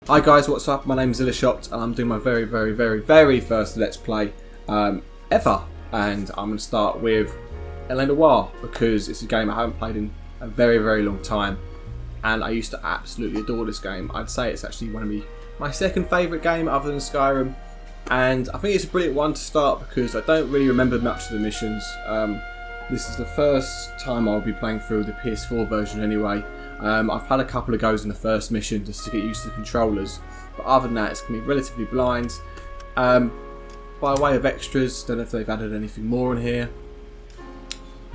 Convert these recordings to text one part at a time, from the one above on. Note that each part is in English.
Hi guys, what's up? My name's Zillashots and I'm doing my very first Let's Play ever. And I'm going to start with Noire because it's a game I haven't played in a very long time. And I used to absolutely adore this game. I'd say it's actually one of my second favourite game other than Skyrim. And I think it's a brilliant one to start because I don't really remember much of the missions. This is the first time I'll be playing through the PS4 version anyway. I've had a couple of goes in the first mission just to get used to the controllers, but other than that it's going to be relatively blind. By way of extras, don't know if they've added anything more in here.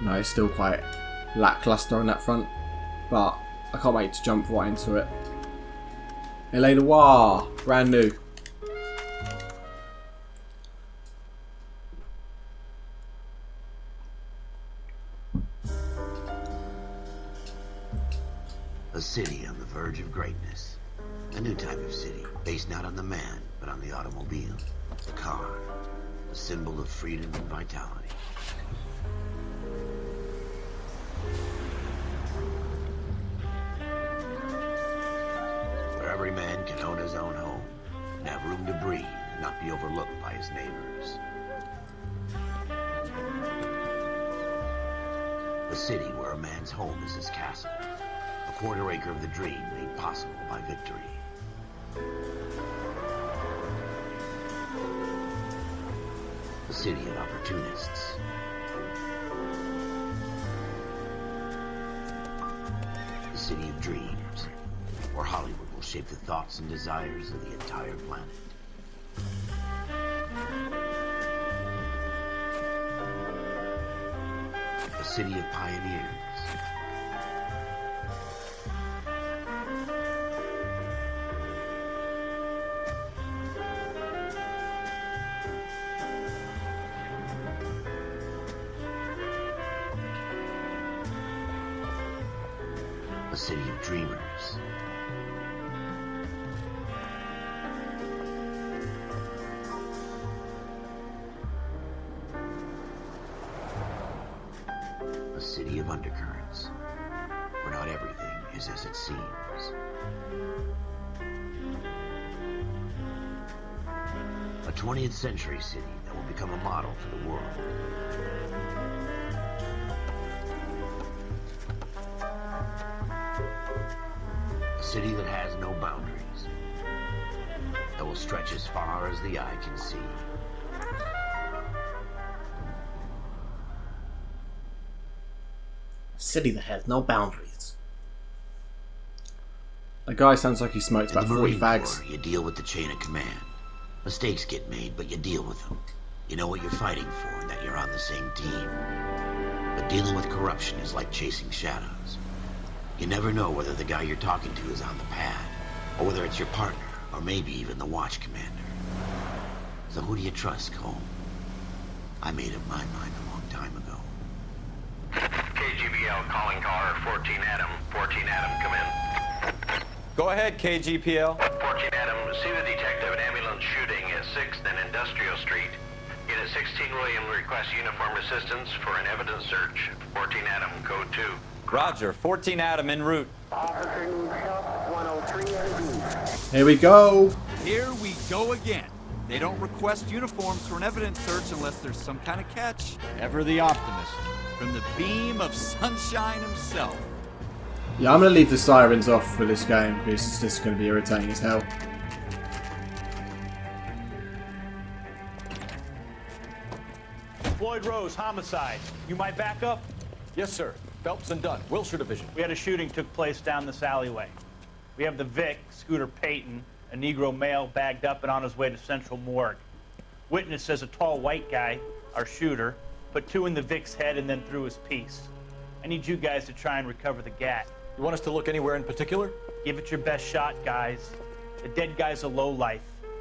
No, it's still quite lackluster on that front, but I can't wait to jump right into it. Noire, brand new. A city on the verge of greatness. A new type of city, based not on the man, but on the automobile. The car. A symbol of freedom and vitality. Where every man can own his own home, and have room to breathe, and not be overlooked by his neighbors. A city where a man's home is his castle. A quarter acre of the dream made possible by victory. A city of opportunists. A city of dreams, where Hollywood will shape the thoughts and desires of the entire planet. A city of pioneers. A city of dreamers. A city of undercurrents, where not everything is as it seems. A 20th century city that will become a model for the world. A city that has no boundaries, that will stretch as far as the eye can see. A city that has no boundaries. That guy sounds like he smoked about 40 fags. Corps, you deal with the chain of command. Mistakes get made, but you deal with them. You know what you're fighting for and that you're on the same team. But dealing with corruption is like chasing shadows. You never know whether the guy you're talking to is on the pad, or whether it's your partner, or maybe even the watch commander. So who do you trust, Cole? I made up my mind a long time ago. KGBL calling caller 14 Adam. 14 Adam, come in. Go ahead, KGPL. 14 Adam, see the detective an ambulance shooting at 6th and Industrial Street. Unit 16 William requests uniform assistance for an evidence search. 14 Adam, code 2. Roger, 14 Adam en route. Here we go. Here we go again. They don't request uniforms for an evidence search unless there's some kind of catch. Ever the optimist. From the beam of sunshine himself. Yeah, I'm going to leave the sirens off for this game because it's just going to be irritating as hell. Floyd Rose, homicide. You my backup? Yes, sir. Phelps and Dunn, Wilshire Division. We had a shooting took place down this alleyway. We have the Vic, Scooter Payton, a Negro male bagged up and on his way to Central Morgue. Witness says a tall white guy, our shooter, put 2 in the Vic's head and then threw his piece. I need you guys to try and recover the gat. You want us to look anywhere in particular? Give it your best shot, guys. The dead guy's a lowlife.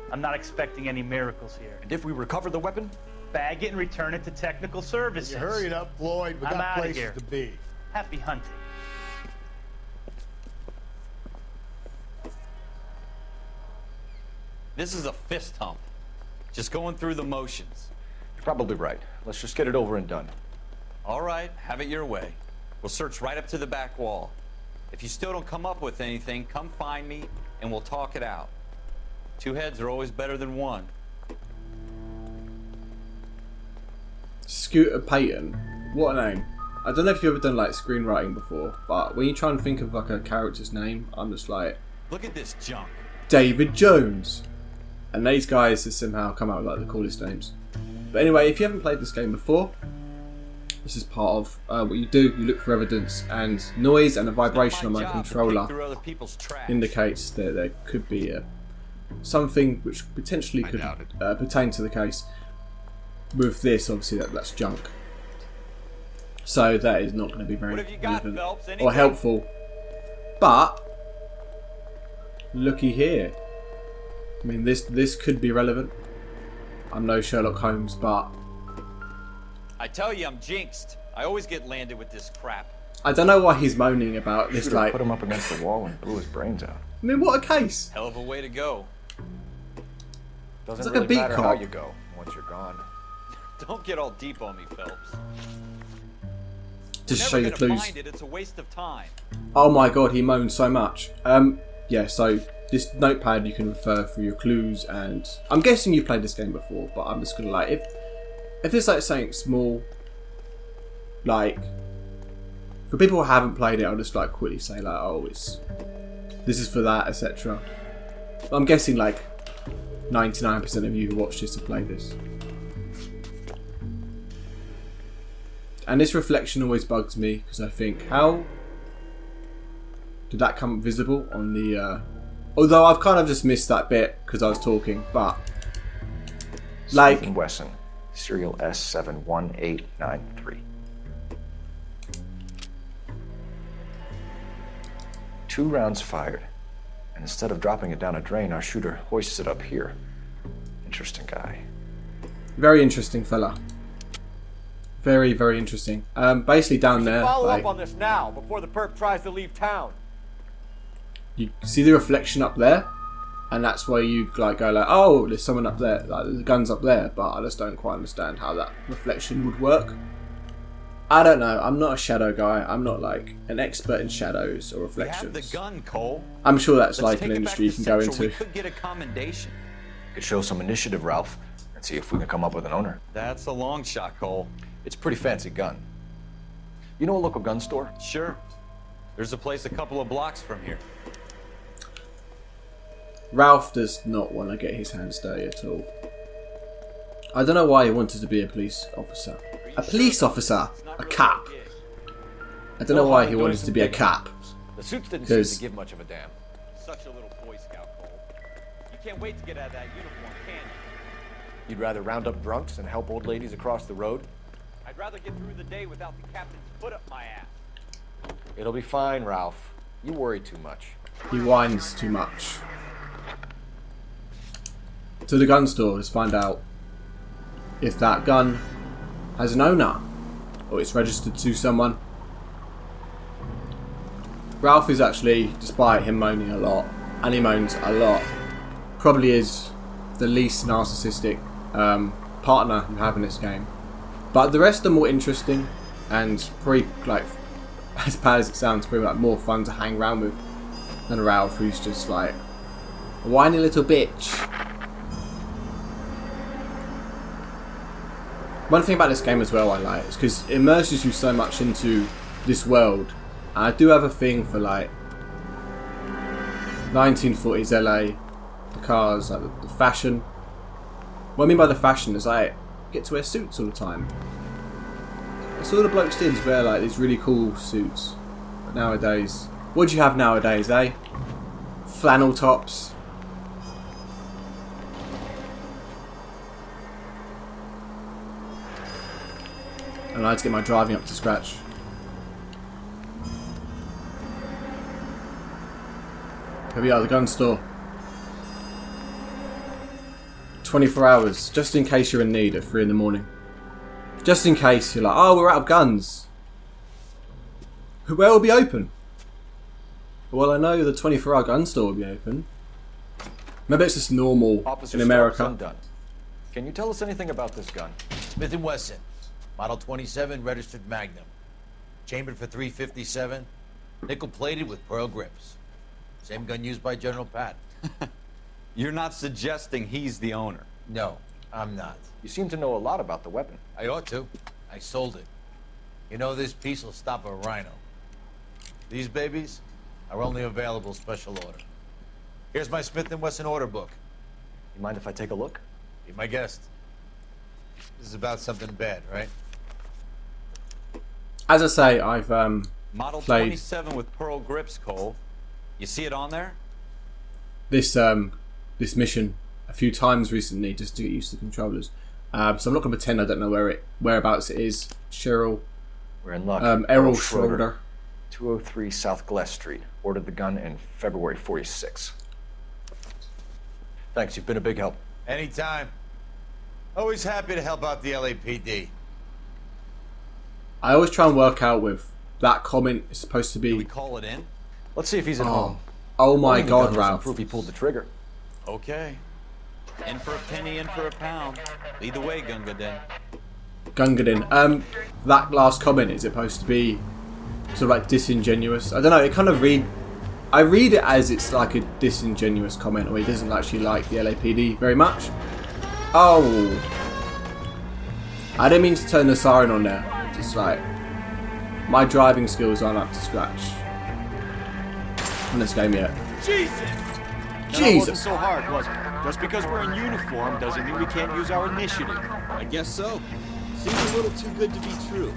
I'm not expecting any miracles here. And if we recover the weapon? Bag it and return it to technical services. You hurry it up, Floyd. We I'm got outta places here. to be. Happy hunting. This is a fist hump. Just going through the motions. You're probably right. Let's just get it over and done. All right, have it your way. We'll search right up to the back wall. If you still don't come up with anything, come find me and we'll talk it out. Two heads are always better than one. Scooter Payton. What a name. I don't know if you've ever done like screenwriting before, but when you try and think of like a character's name, I'm just like, Look at this junk. David Jones. And these guys have somehow come out with like the coolest names. But anyway, if you haven't played this game before, this is part of what you do. You look for evidence, and noise and the vibration on my controller indicates that there could be something which potentially could pertain to the case. With this, obviously, that's junk. So that is not going to be very relevant or helpful. But looky here. I mean, this could be relevant. I'm no Sherlock Holmes, but I tell you, I'm jinxed. I always get landed with this crap. I don't know why he's moaning about this. Like, put him up against the wall and blew his brains out. I mean, what a case! Hell of a way to go. Doesn't like really a beat matter cop. how you go once you're gone. Don't get all deep on me, Phelps. Just Never show you the gonna clues. find it. It's a waste of time. Oh my god, he moans so much. Yeah, so this notepad you can refer through your clues, and I'm guessing you've played this game before, but I'm just gonna like if there's like something small, like for people who haven't played it, I'll just like quickly say like, oh, this is for that, etc. I'm guessing like 99% of you who watch this have played this. And this reflection always bugs me because I think, how did that come visible on the... although I've kind of just missed that bit because I was talking, but... Like... Smith & Wesson, serial S71893. 2 rounds fired. And instead of dropping it down a drain, our shooter hoists it up here. Interesting guy. Very interesting fella. Very, very interesting. Basically down there, Follow like, up on this now, before the perp tries to leave town. you see the reflection up there, and that's why you like go like, oh, there's someone up there, like the gun's up there, but I just don't quite understand how that reflection would work. I don't know. I'm not a shadow guy. I'm not like an expert in shadows or reflections. You have the gun, Cole. I'm sure that's Let's like take an it industry you back can to go Central. into. We could get a commendation. Could show some initiative, Ralph, and see if we can come up with an owner. That's a long shot, Cole. It's a pretty fancy gun. You know a local gun store? Sure. There's a place a couple of blocks from here. Ralph does not want to get his hands dirty at all. I don't know why he wanted to be a police officer. A police officer? A cop. I don't know why he wanted to be a cop. The suits didn't seem Because to give much of a damn. Such a little Boy Scout, Cole. You can't wait to get out of that uniform, can you? You'd rather round up drunks and help old ladies across the road? I'd rather get through the day without the captain's foot up my ass. It'll be fine, Ralph. You worry too much. he whines too much. To the gun store, let's find out if that gun has an owner or it's registered to someone. Ralph is actually, despite him moaning a lot, and he moans a lot, probably is the least narcissistic partner you have in this game. But the rest are more interesting and pretty, like, as bad as it sounds, pretty like more fun to hang around with than Ralph, who's just like a whiny little bitch. One thing about this game as well I like is because it immerses you so much into this world. And I do have a thing for like 1940s LA, the cars, like the fashion. What I mean by the fashion is like, you get to wear suits all the time. I saw the blokes did wear like these really cool suits. But nowadays, what do you have nowadays, eh? Flannel tops. And I had to get my driving up to scratch. Here we are, the gun store. 24 hours, just in case you're in need at 3 in the morning. Just in case you're like, oh, we're out of guns. Where will be open? Well, I know the 24-hour gun store will be open. Maybe it's just normal Officer in America. Phelps, undone. Can you tell us anything about this gun? Smith & Wesson, Model 27, registered Magnum. Chambered for .357, nickel-plated with pearl grips. Same gun used by General Patton. You're not suggesting he's the owner? No, I'm not. You seem to know a lot about the weapon. I ought to. I sold it. You know, this piece will stop a rhino. These babies are only available special order. Here's my Smith & Wesson order book. You mind if I take a look? Be my guest. This is about something bad, right? As I say, I've Model played 27 with pearl grips, Cole. You see it on there? this this mission a few times recently just to get used to the controllers. So I'm not going to pretend I don't know whereabouts it is. Cheryl. We're in luck. Errol Schroeder. 203 South Glass Street. Ordered the gun in February 46. Thanks, you've been a big help. Anytime. Always happy to help out the LAPD. I always try and work out with that comment is supposed to Do we be. call it in? Let's see if he's at home. Oh my Owning the gun God, doesn't Ralph! prove he pulled the trigger. Okay. In for a penny, in for a pound. Lead the way, Gunga Den. Gungadin. That last comment is supposed to be sort of like disingenuous. I don't know. It kind of I read it as it's like a disingenuous comment, or he doesn't actually like the LAPD very much. Oh, I didn't mean to turn the siren on there. Just like my driving skills aren't up to scratch in this game yet. Jesus! That Jesus. wasn't so hard, was it? Just because we're in uniform doesn't mean we can't use our initiative. I guess so. Seems a little too good to be true.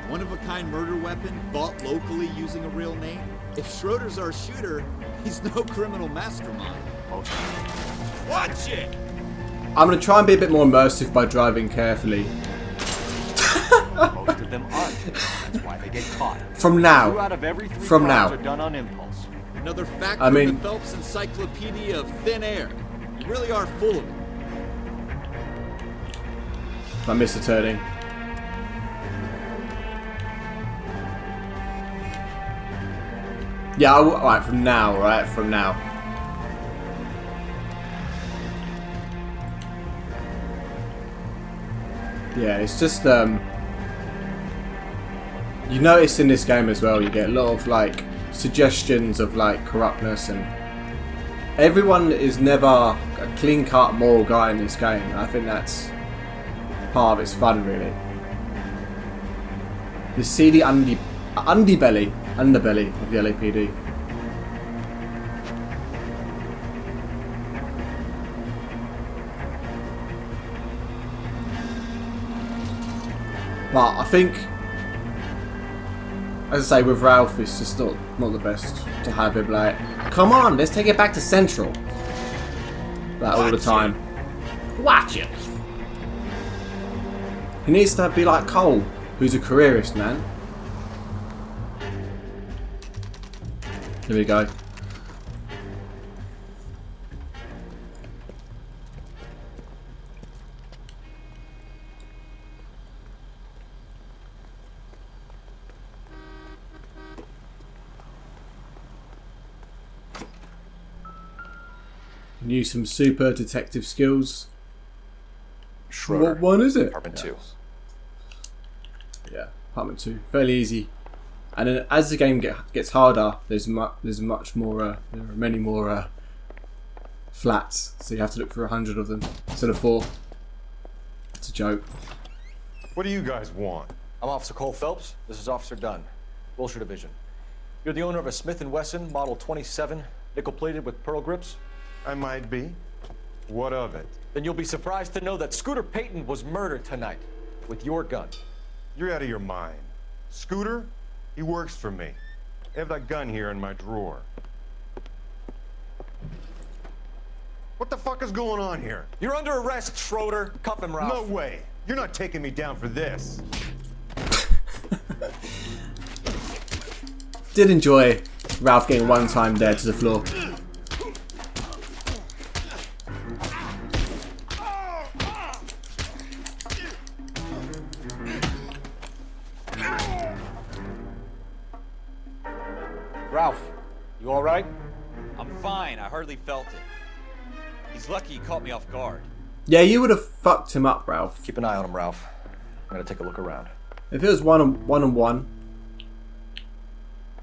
One-of-a-kind murder weapon bought locally using a real name. If Schroeder's our shooter, he's no criminal mastermind. Watch it! I'm gonna try and be a bit more immersive by driving carefully. Most of them aren't. That's why they get caught. From 2 now. out of every 3 From crimes now. are done on impulse. Another fact I from mean- the Phelps Encyclopedia of Thin Air. You really are full of it. I missed a turning. Yeah, right, from now, right? From now. Yeah, it's just, you notice in this game as well, you get a lot of, like, suggestions of, like, corruptness, and everyone is never a clean-cut moral guy in this game, and I think that's part of its fun, really. The seedy underbelly of the LAPD. But I think, as I say, with Ralph, it's just not the best to have him like, come on, let's take it back to Central. That all the time. Watch it. He needs to be like Cole, who's a careerist, man. Here we go. Use some super detective skills. Schroeder. What one is it? Department 2. Yeah, Department 2. Fairly easy. And then as the game gets harder, there's much more. There are many more flats, so you have to look for 100 of them instead of 4. It's a joke. What do you guys want? I'm Officer Cole Phelps. This is Officer Dunn, Wilshire Division. You're the owner of a Smith & Wesson Model 27, nickel-plated with pearl grips? I might be. What of it? Then you'll be surprised to know that Scooter Payton was murdered tonight with your gun. You're out of your mind. Scooter? He works for me. I have that gun here in my drawer. What the fuck is going on here? You're under arrest, Schroeder. Cuff him, Ralph. No way. You're not taking me down for this. Did enjoy Ralph getting one time there to the floor. Ralph, you all right? I'm fine. I hardly felt it. He's lucky he caught me off guard. Yeah, you would have fucked him up, Ralph. Keep an eye on him, Ralph. I'm gonna take a look around. If it was one on one,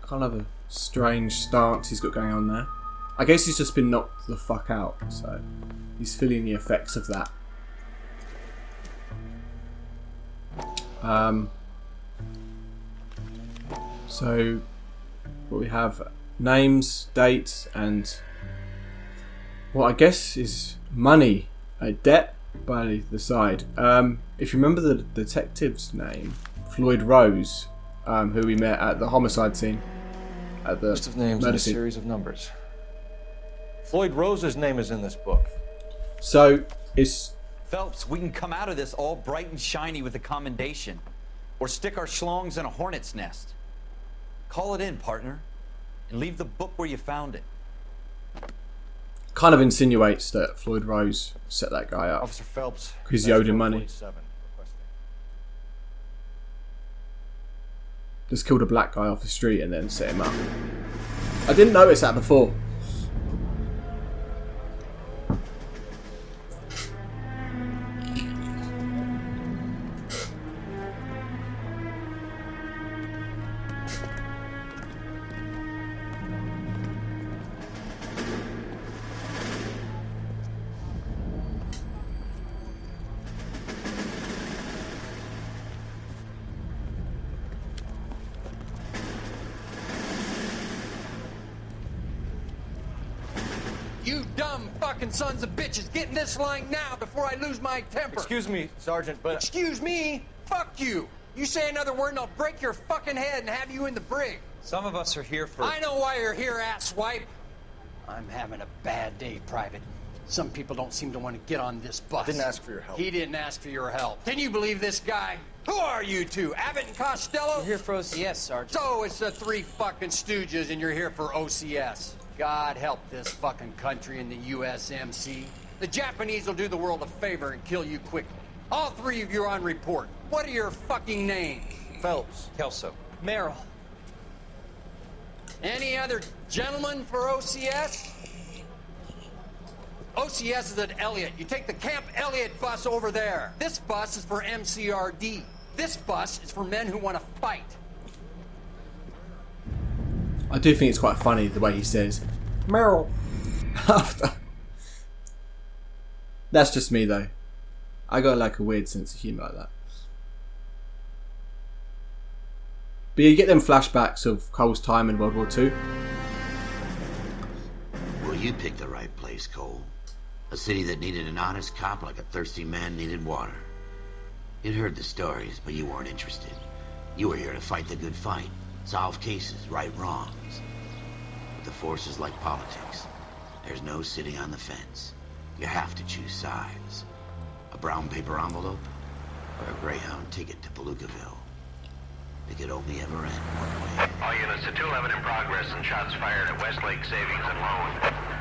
kind of a strange stance he's got going on there. I guess he's just been knocked the fuck out, so he's feeling the effects of that. So what we have, names, dates, and what I guess is money, a debt by the side. If you remember the detective's name, Floyd Rose, who we met at the homicide scene, at the List of names and a series of numbers. Floyd Rose's name is in this book. So it's Phelps, we can come out of this all bright and shiny with a commendation, or stick our schlongs in a hornet's nest. Call it in, partner, and leave the book where you found it. kind of insinuates that Floyd Rose set that guy up. Officer Phelps. Because he owed him money. Just killed a black guy off the street and then set him up. I didn't notice that before. You dumb fucking sons of bitches, get in this line now before I lose my temper. Excuse me, Sergeant, but... Excuse me? Fuck you. You say another word and I'll break your fucking head and have you in the brig. Some of us are here for... I know why you're here, asswipe. I'm having a bad day, Private. Some people don't seem to want to get on this bus. Didn't ask for your help. He didn't ask for your help. Can you believe this guy? Who are you two? Abbott and Costello? We're here for OCS, Sergeant. So it's the three fucking stooges and you're here for OCS. God help this fucking country and the USMC. The Japanese will do the world a favor and kill you quickly. All three of you are on report. What are your fucking names? Phelps. Kelso. Merrill. Any other gentlemen for OCS? OCS is at Elliott. You take the Camp Elliott bus over there. This bus is for MCRD. This bus is for men who want to fight. I do think it's quite funny the way he says Merrill after. That's just me though. I got like a weird sense of humour like that. But you get them flashbacks of Cole's time in World War II. Well, you picked the right place, Cole. A city that needed an honest cop like a thirsty man needed water. You'd heard the stories, but you weren't interested. You were here to fight the good fight. Solve cases, right wrongs. But the force is like politics. There's no sitting on the fence. You have to choose sides. A brown paper envelope or a Greyhound ticket to Palookaville. It could only ever end one way. All units to 211 in progress and shots fired at Westlake Savings and Loan,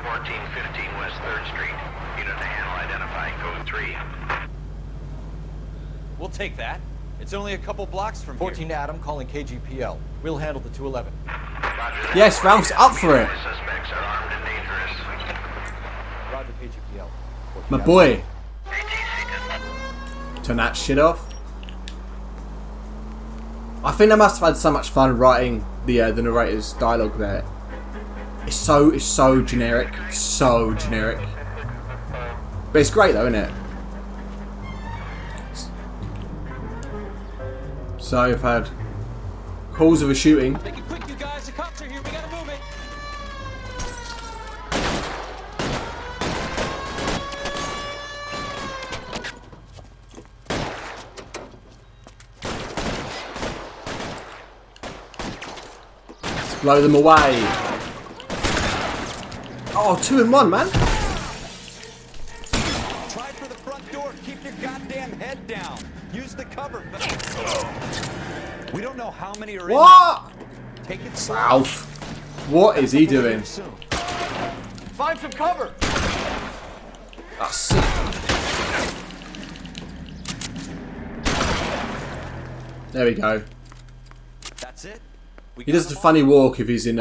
1415 West 3rd Street. Unit to handle identifying code 3. We'll take that. It's only a couple blocks from 14 Adam calling KGPL. We'll handle the 211. Yes, Ralph's up for it. Suspects are armed and dangerous. Roger KGPL. My boy. Turn that shit off. I think they must have had so much fun writing the narrator's dialogue there. It's so generic, but it's great though, isn't it? So I've had calls of a shooting. Make it quick, you guys. The cops are here. We gotta move it. Blow them away. Oh, 2 in 1, man. Try for the front door. Keep your goddamn head down. Use the cover. We don't know how many are What? in there. Take it slow. Ralph. What is he doing? Find some cover. That's sick. There we go. That's it. He does the funny walk if he's in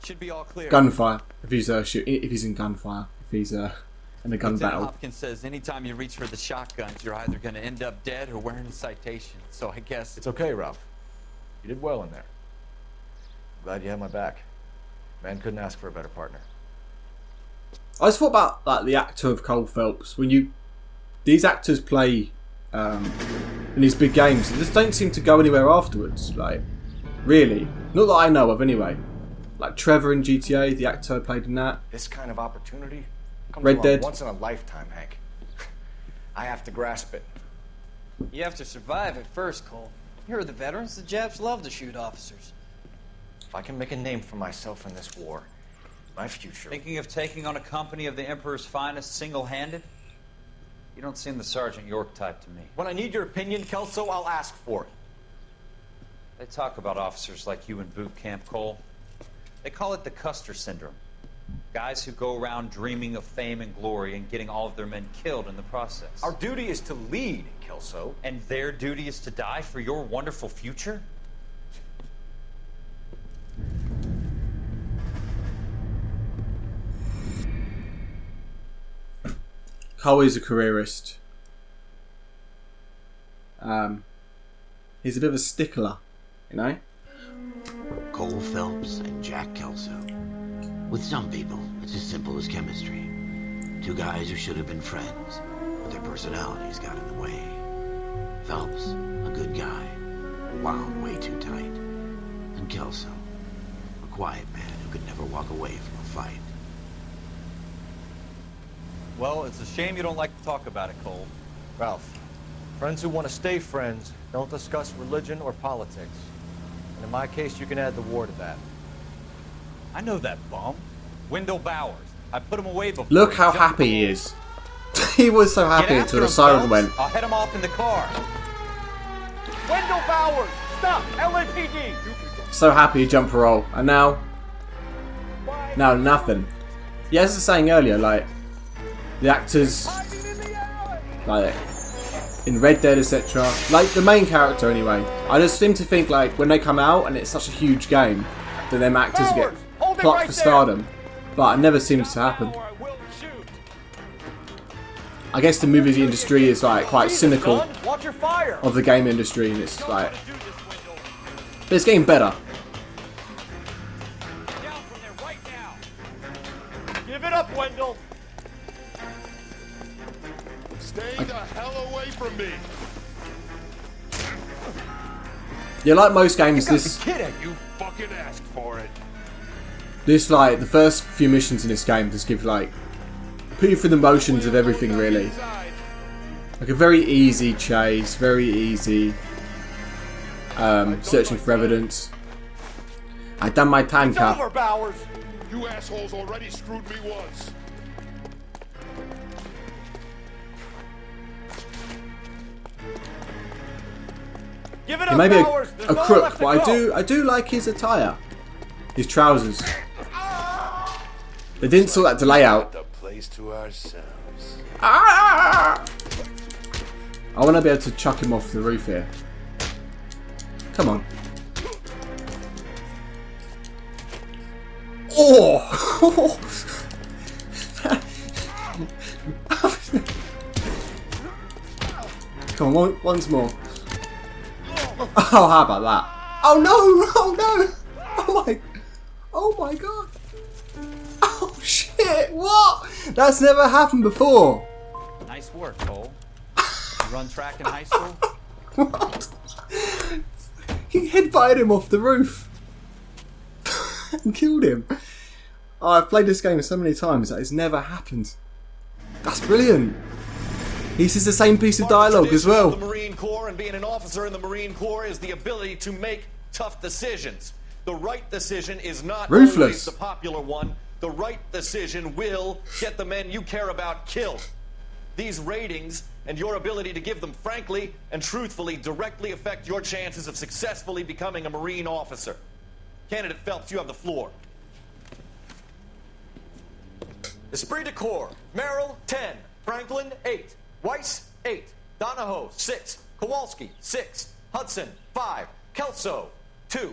Should be all clear. gunfire. If he's in gunfire. If he's in a gun Lieutenant battle. Hopkins says anytime you reach for the shotguns, you're either going to end up dead or wearing a citation. So I guess It's okay, Ralph. You did well in there. Glad you had my back. Man couldn't ask for a better partner. I just thought about like the actor of Cole Phelps. These actors play in these big games, they just don't seem to go anywhere afterwards. Like, really, not that I know of anyway. Like Trevor in GTA, the actor played in that. This kind of opportunity comes Red along Dead. once in a lifetime, Hank. I have to grasp it. You have to survive at first, Cole. Here are the veterans. The Japs love to shoot officers. If I can make a name for myself in this war, my future... Thinking of taking on a company of the Emperor's finest single-handed? You don't seem the Sergeant York type to me. When I need your opinion, Kelso, I'll ask for it. They talk about officers like you in boot camp, Cole. They call it the Custer Syndrome. Guys who go around dreaming of fame and glory and getting all of their men killed in the process. Our duty is to lead, Kelso. And their duty is to die for your wonderful future? Cole is a careerist. He's a bit of a stickler, you know? Cole Phelps and Jack Kelso. With some people, it's as simple as chemistry. Two guys who should have been friends, but their personalities got in the way. Phelps, a good guy, wound way too tight. And Kelso, a quiet man who could never walk away from a fight. Well, it's a shame you don't like to talk about it, Cole. Ralph, friends who want to stay friends don't discuss religion or politics. And in my case, you can add the war to that. I know that bum. Wendell Bowers. I put him away before. Look how happy he is. He was so happy until the siren went. I'll head him off in the car. Wendell Bowers! Stop! LAPD! So happy he jumped for roll. And now nothing. Yeah, as I was saying earlier, like, the actors, like, in Red Dead, etc. Like, the main character, anyway. I just seem to think, like, when they come out and it's such a huge game, that them actors get plucked for stardom. But it never seems to happen. I guess the movie industry is, like, quite cynical of the game industry, and it's, like... But it's getting better. Give it up, Wendell! Stay the hell away from me! Yeah, like most games, this... You fucking asked for it. This, like, the first few missions in this game just give, like... Put you through the motions of everything, really. Like a very easy chase, very easy... searching for evidence. I done my time cap. Over, Bowers! You assholes already screwed me once. Give it He up, may be Bowers! a crook, but I do like his attire. His trousers. They didn't sort that delay out. The place to ourselves. I want to be able to chuck him off the roof here. Come on. Oh! Come on, once more. Oh, how about that? Oh no! Oh no! Oh my god! Oh shit! What? That's never happened before. Nice work, Cole. You run track in high school? What? He headbutted him off the roof and killed him. Oh, I've played this game so many times that it's never happened. That's brilliant. He says the same piece of dialogue as well. The Marine Corps and being an officer in the Marine Corps is the ability to make tough decisions. The right decision is not Ruthless. always the popular one. The right decision will get the men you care about killed. These ratings and your ability to give them frankly and truthfully directly affect your chances of successfully becoming a Marine officer. Candidate Phelps, you have the floor. Esprit de Corps, Merrill, 10. Franklin, 8. Weiss, 8. Donahoe, 6. Kowalski, 6. Hudson, 5. Kelso, 2.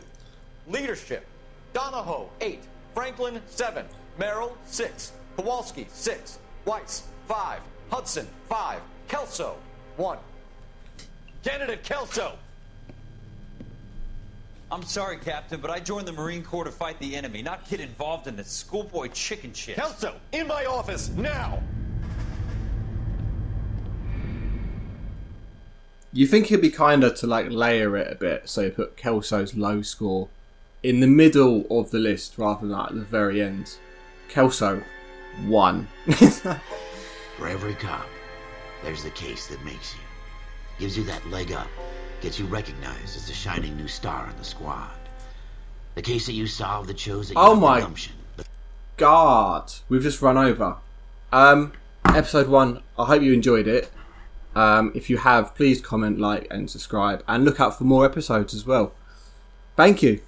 Leadership, Donahoe, 8. Franklin, 7. Merrill, 6. Kowalski, 6. Weiss, 5. Hudson, 5. Kelso, 1. Candidate Kelso. I'm sorry, Captain, but I joined the Marine Corps to fight the enemy, not get involved in this schoolboy chicken shit. Kelso, in my office, now! You think it'd be kinder to like layer it a bit, so you put Kelso's low score in the middle of the list rather than at the very end. Kelso, 1. For every cop, there's the case that makes you. Gives you that leg up. Gets you recognized as the shining new star in the squad. The case that you solved that shows that you Oh have my redemption. God, we've just run over. Episode 1, I hope you enjoyed it. If you have, please comment, like and subscribe, and look out for more episodes as well. Thank you.